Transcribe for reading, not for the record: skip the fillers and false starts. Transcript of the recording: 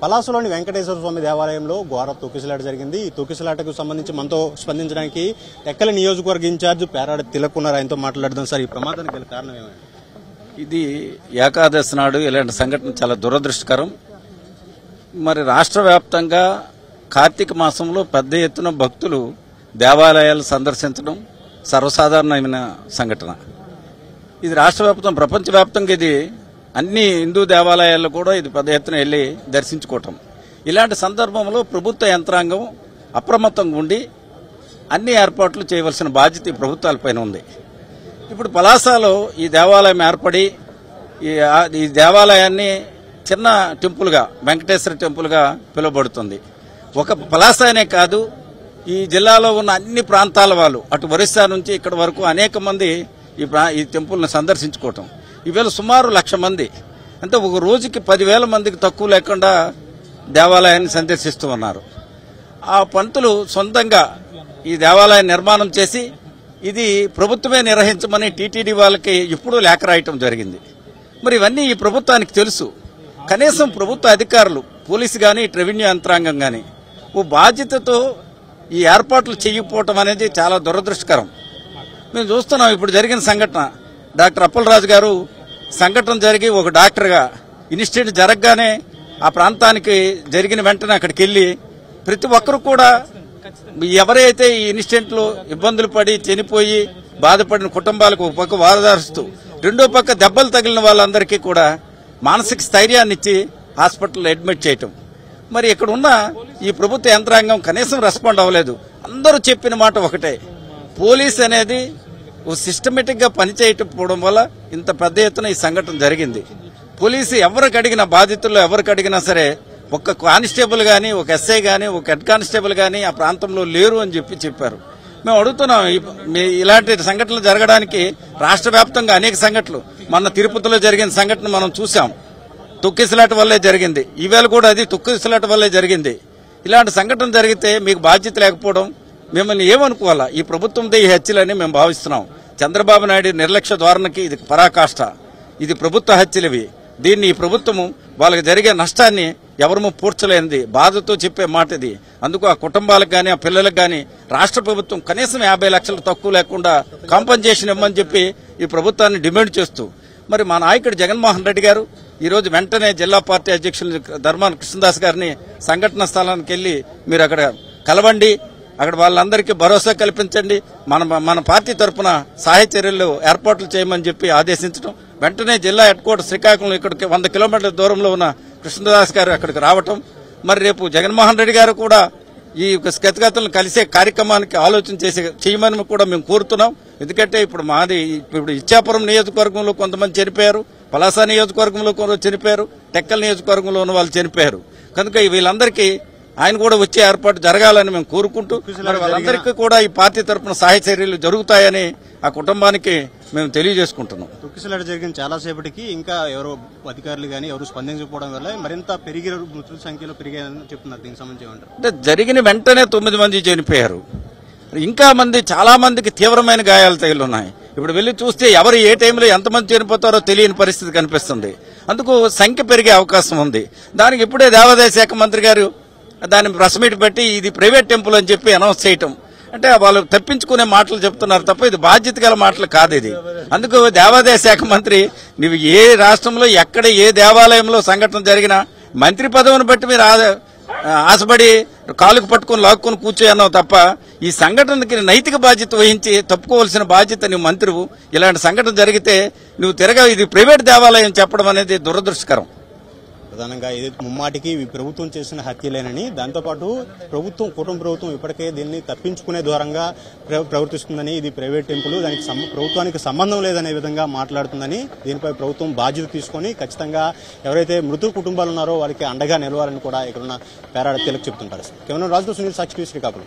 పలాసలోని వెంకటేశ్వర స్వామి దేవాలయంలో ఘోర తొక్కిసలాట జరిగింది. ఈ తొక్కిసలాటకు సంబంధించి మనతో స్పందించడానికి టెక్కలి నియోజకవర్గ ఇన్ఛార్జ్ పేరాడ తిలక్ ఉన్నారు. ఆయనతో మాట్లాడదాం. సార్, ఈ ప్రమాదానికి గల కారణం ఏమైంది? ఇది ఏకాదశి నాడు ఇలాంటి సంఘటన చాలా దురదృష్టకరం. మరి రాష్ట్ర వ్యాప్తంగా కార్తీక మాసంలో పెద్ద ఎత్తున భక్తులు దేవాలయాలు సందర్శించడం సర్వసాధారణమైన సంఘటన. ఇది రాష్ట్ర వ్యాప్తం, ప్రపంచవ్యాప్తంగా ఇది అన్ని హిందూ దేవాలయాల్లో కూడా ఇది పెద్ద ఎత్తున వెళ్లి దర్శించుకోవటం. ఇలాంటి సందర్భంలో ప్రభుత్వ యంత్రాంగం అప్రమత్తంగా ఉండి అన్ని ఏర్పాట్లు చేయవలసిన బాధ్యత ఈ ప్రభుత్వాలపైన ఉంది. ఇప్పుడు పలాసలో ఈ దేవాలయం ఏర్పడి ఈ దేవాలయాన్ని చిన్న టెంపుల్గా, వెంకటేశ్వర టెంపుల్గా పిలువబడుతుంది. ఒక పలాసనే కాదు, ఈ జిల్లాలో ఉన్న అన్ని ప్రాంతాల వాళ్ళు, అటు ఒరిస్సా నుంచి ఇక్కడ వరకు అనేక మంది ఈ టెంపుల్ని సందర్శించుకోవటం. ఈవేళ సుమారు 1,00,000 మంది, అంటే ఒక రోజుకి 10,000 మందికి తక్కువ లేకుండా దేవాలయాన్ని సందర్శిస్తూ ఉన్నారు. ఆ పంతులు సొంతంగా ఈ దేవాలయం నిర్మాణం చేసి ఇది ప్రభుత్వమే నిర్వహించమని టీటీడీ వాళ్ళకి ఇప్పుడు లేఖ రాయటం జరిగింది. మరి ఇవన్నీ ఈ ప్రభుత్వానికి తెలుసు. కనీసం ప్రభుత్వ అధికారులు, పోలీసు కానీ, రెవెన్యూ యంత్రాంగం కానీ ఓ బాధ్యతతో ఈ ఏర్పాట్లు చేయకపోవటం అనేది చాలా దురదృష్టకరం. మేము చూస్తున్నాం ఇప్పుడు జరిగిన సంఘటన. డాక్టర్ అప్పలరాజు గారు సంఘటన జరిగి ఒక డాక్టర్గా ఇన్సిడెంట్ జరగగానే ఆ ప్రాంతానికి జరిగిన వెంటనే అక్కడికి వెళ్లి ప్రతి ఒక్కరు కూడా ఎవరైతే ఈ ఇన్సిడెంట్లో ఇబ్బందులు పడి చనిపోయి బాధపడిన కుటుంబాలకు ఒక పక్క వారదారుస్తూ, రెండో పక్క దెబ్బలు తగిలిన వాళ్ళందరికీ కూడా మానసిక స్థైర్యాన్ని ఇచ్చి హాస్పిటల్లో అడ్మిట్ చేయటం. మరి ఇక్కడ ఉన్న ఈ ప్రభుత్వ యంత్రాంగం కనీసం రెస్పాండ్ అవ్వలేదు. అందరూ చెప్పిన మాట ఒకటే, పోలీస్ అనేది సిస్టమేటిక్ గా పనిచేయకపోవడం వల్ల ఇంత పెద్ద ఎత్తున ఈ సంఘటన జరిగింది. పోలీసు ఎవరికి అడిగినా, బాధితుల్లో ఎవరికి అడిగినా సరే ఒక్క కానిస్టేబుల్ గానీ, ఒక ఎస్ఐ గానీ, ఒక హెడ్ కానిస్టేబుల్ గానీ ఆ ప్రాంతంలో లేరు అని చెప్పారు. మేము అడుగుతున్నాం, ఇలాంటి సంఘటనలు జరగడానికి రాష్ట్ర వ్యాప్తంగా అనేక సంఘటనలు, మొన్న తిరుపతిలో జరిగిన సంఘటన మనం చూసాం, తొక్కిసలాట వల్లే జరిగింది. ఈవేళ కూడా అది తొక్కిసలాట వల్లే జరిగింది. ఇలాంటి సంఘటన జరిగితే మీకు బాధ్యత లేకపోవడం మిమ్మల్ని ఏమనుకోవాలా? ఈ ప్రభుత్వంతో ఈ హత్యలని మేము భావిస్తున్నాం. చంద్రబాబు నాయుడు నిర్లక్ష్య ధోరణికి ఇది పరాకాష్ట. ఇది ప్రభుత్వ హత్యలివి. దీన్ని ఈ ప్రభుత్వము వాళ్ళకి జరిగే నష్టాన్ని ఎవరూ పూడ్చలేనిది, బాధతో చెప్పే మాట ఇది. అందుకు ఆ కుటుంబాలకు గానీ, ఆ పిల్లలకు గానీ రాష్ట్ర ప్రభుత్వం కనీసం 50 లక్షలు తక్కువ లేకుండా కాంపన్సేషన్ ఇవ్వమని చెప్పి ఈ ప్రభుత్వాన్ని డిమాండ్ చేస్తూ, మరి మా నాయకుడు జగన్మోహన్ రెడ్డి గారు ఈరోజు వెంటనే జిల్లా పార్టీ అధ్యక్షులు ధర్మాన కృష్ణదాస్ గారిని సంఘటన స్థలానికి వెళ్లి మీరు అక్కడ కలవండి, అక్కడ వాళ్ళందరికీ భరోసా కల్పించండి, మన పార్టీ తరఫున సహాయ చర్యలు ఏర్పాట్లు చేయమని చెప్పి ఆదేశించడం. వెంటనే జిల్లా హెడ్ క్వార్టర్ శ్రీకాకుళం ఇక్కడికి 100 కిలోమీటర్ల దూరంలో ఉన్న కృష్ణదాస్ గారు అక్కడికి రావటం. మరి రేపు జగన్మోహన్ రెడ్డి గారు కూడా ఈ స్థితిగతులను కలిసే కార్యక్రమానికి ఆలోచన చేయమని కూడా మేము కోరుతున్నాం. ఎందుకంటే ఇప్పుడు ఇచ్చాపురం నియోజకవర్గంలో కొంతమంది చనిపోయారు, పలాస నియోజకవర్గంలో కొందరు చనిపోయారు, టెక్కల్ నియోజకవర్గంలో ఉన్న వాళ్ళు చనిపోయారు. కనుక వీళ్ళందరికీ ఆయన కూడా వచ్చే ఏర్పాటు జరగాలని మేము కోరుకుంటూ, మరి వాళ్ళందరికీ కూడా ఈ పార్టీ తరఫున సహాయ చర్యలు జరుగుతాయని ఆ కుటుంబానికి మేము తెలియజేసుకుంటున్నాం. తొక్కిసలాట జరిగిన చాలాసేపటికి ఇంకా ఎవరో అధికారులు కానీ ఎవరు స్పందించకపోవడం వల్ల మరింత మృతుల సంఖ్యలో పెరిగాయని చెప్తున్నారు. దీనికి సంబంధించి ఏమంటారు? అంటే జరిగిన వెంటనే 9 మంది చనిపోయారు, ఇంకా చాలా మందికి తీవ్రమైన గాయాలు తగిలిన్నాయి. ఇప్పుడు వెళ్లి చూస్తే ఎవరు ఏ టైంలో ఎంతమంది చనిపోతారో తెలియని పరిస్థితి కనిపిస్తుంది. అందుకు సంఖ్య పెరిగే అవకాశం ఉంది. దానికి ఇప్పుడే దేవాదాయ శాఖ మంత్రి గారు దాన్ని ప్రెస్ మీట్ పెట్టి ఇది ప్రైవేట్ టెంపుల్ అని చెప్పి అనౌన్స్ చేయటం, అంటే వాళ్ళు తప్పించుకునే మాటలు చెప్తున్నారు తప్ప ఇది బాధ్యత గల మాటలు కాదు ఇది. అందుకు దేవాదాయ శాఖ మంత్రి, నువ్వు ఏ రాష్ట్రంలో ఎక్కడ ఏ దేవాలయంలో సంఘటన జరిగినా మంత్రి పదవిని బట్టి మీరు ఆశపడి కాలుకు పట్టుకుని లాక్కుని కూర్చోయన్నావు తప్ప ఈ సంఘటనకి నైతిక బాధ్యత వహించి తప్పుకోవాల్సిన బాధ్యత నువ్వు మంత్రివు. ఇలాంటి సంఘటన జరిగితే నువ్వు ఇది ప్రైవేట్ దేవాలయం చెప్పడం అనేది దురదృష్టకరం. ప్రధానంగా ఇది ముమ్మాటికి ప్రభుత్వం చేసిన హత్యలేనని, దాంతోపాటు కుటుంబ ప్రభుత్వం ఇప్పటికే దీన్ని తప్పించుకునే దూరంగా ప్రవర్తిస్తుందని, ఇది ప్రైవేట్ టెంపుల్, దానికి ప్రభుత్వానికి సంబంధం లేదనే విధంగా మాట్లాడుతుందని, దీనిపై ప్రభుత్వం బాధ్యత తీసుకుని ఖచ్చితంగా ఎవరైతే మృతుల కుటుంబాలు ఉన్నారో వాళ్ళకి అండగా నిలవాలని కూడా ఇక్కడున్న పేరాడ తిలక్ చెబుతుంటారు. కేవలం రాజు సునీల్, సాక్షి శ్రీకాకుళం.